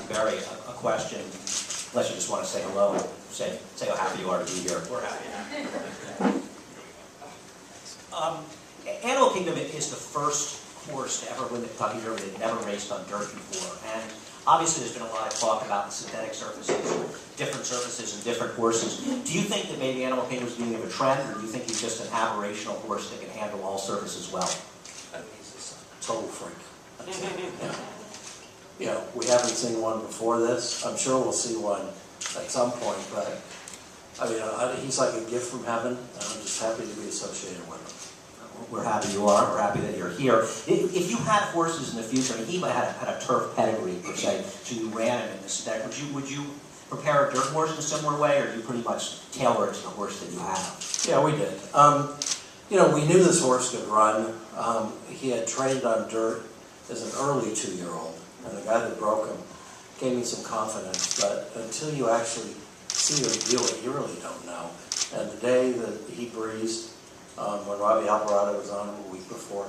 you, Barry, a question, unless you just want to say hello, say how happy you are to be here. We're happy. Animal Kingdom is the first horse to ever win the Kentucky Derby that never raced on dirt before. And obviously there's been a lot of talk about the synthetic surfaces, different surfaces and different horses. Do you think that maybe Animal Kingdom is beginning of a trend, or do you think he's just an aberrational horse that can handle all surfaces well? I think he's just a total freak. You know, we haven't seen one before this. I'm sure we'll see one at some point, but I mean, he's like a gift from heaven, and I'm just happy to be associated with him. We're happy you are. We're happy that you're here. If you had horses in the future, I mean, he might have had a turf pedigree per se, so you ran him in the synthetic. Would you prepare a dirt horse in a similar way, or do you pretty much tailor it to the horse that you have? Yeah, we did. You know, we knew this horse could run. He had trained on dirt as an early 2-year-old, and the guy that broke him gave me some confidence, but until you actually see or view it, you really don't know. And the day that he breezed, when Robbie Alvarado was on a week before,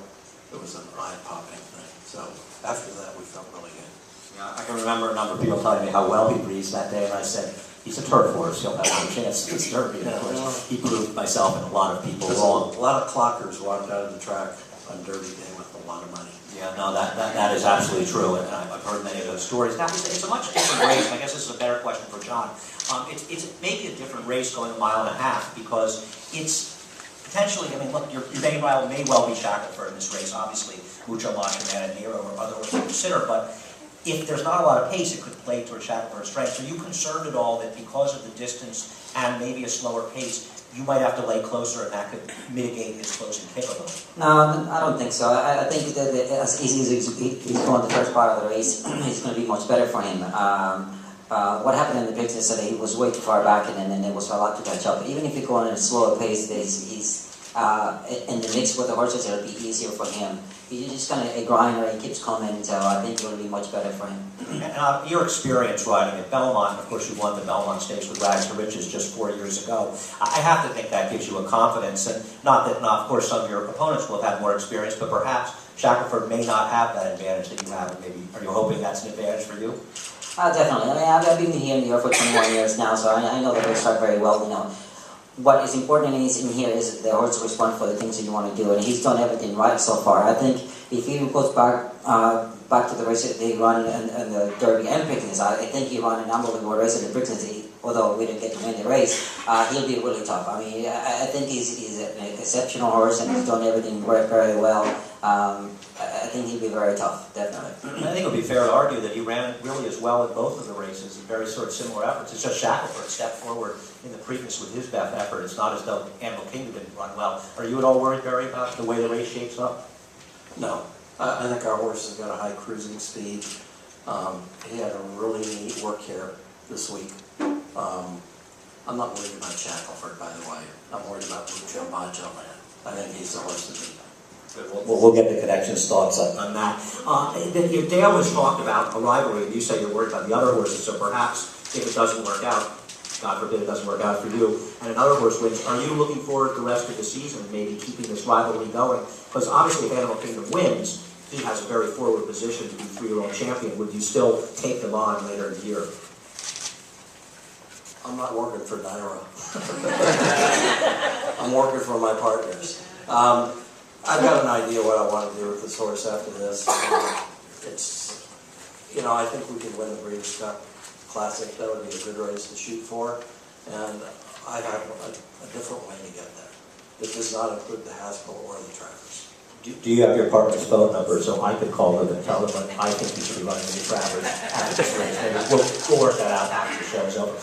it was an eye-popping thing. So after that, we felt really good. Yeah, I can remember a number of people telling me how well he breezed that day, and I said, he's a turf horse, he'll have no chance against Derby. And of course, he proved myself and a lot of people wrong. A lot of clockers walked out of the track on Derby Day with a lot of money. Yeah, no, that is absolutely true, and I've heard many of those stories. Now, it's a much different race, and I guess this is a better question for John. It's maybe a different race going a mile and a half, because it's potentially, I mean, look, your main rival may well be Shackelford in this race, obviously, Mucho Macho Man and Nero or other ones to consider, but if there's not a lot of pace, it could play towards Shackelford's strengths. Are you concerned at all that because of the distance and maybe a slower pace, you might have to lay closer and that could mitigate his closing kick a little? No, I don't think so. I think that as easy as he's going the first part of the race, it's going to be much better for him. What happened in the picture is that he was way too far back, and then there was a lot to catch up. But even if you go on a slower pace, he's in the mix with the horses, it'll be easier for him. He's just kind of a grinder, he keeps coming, so I think it'll be much better for him. And your experience riding at Belmont, of course you won the Belmont Stakes with Rags to Riches just 4 years ago. I have to think that gives you a confidence, and not that, of course, some of your opponents will have had more experience, but perhaps Shackelford may not have that advantage that you have, and maybe, are you hoping that's an advantage for you? Definitely. I mean, I've been here in New York for 21 years now, so I know the racetrack very well. You know, what is important in here is the horse respond for the things that you want to do, and he's done everything right so far. I think if he goes back to the race that they run in the Derby and Preakness, I think he ran an unbelievable race in the Preakness. Although we didn't get to win the race, he'll be really tough. I mean, I think he's an exceptional horse, and he's done everything very well. I think he'll be very tough, definitely. I think it would be fair to argue that he ran really as well in both of the races in very sort of similar efforts. It's just Shackelford stepped forward in the Preakness with his best effort. It's not as though Animal Kingdom didn't run well. Are you at all worried, Barry, about the way the race shapes up? No. I think our horse has got a high cruising speed. He had a really neat work here this week. I'm not worried about Shackelford, by the way. I'm worried about Mucho Macho Man. I think he's the horse to beat. We'll get the connections thoughts on that. Dale has talked about a rivalry, and you say you're worried about the other horses, so perhaps if it doesn't work out, God forbid it doesn't work out for you, and another horse wins, are you looking forward to the rest of the season, maybe keeping this rivalry going? Because obviously if Animal Kingdom wins, he has a very forward position to be 3-year-old champion. Would you still take them on later in the year? I'm not working for Naira. I'm working for my partners. I've got an idea what I want to do with this horse after this. It's, you know, I think we can win the Breeders' Cup Classic. That would be a good race to shoot for. And I have a different way to get there. That does not include the Haskell or the Travers. Do you have your partner's phone number so I could call them and tell them that I think you should be running the Travers after this race? Maybe we'll work that out after the show's over.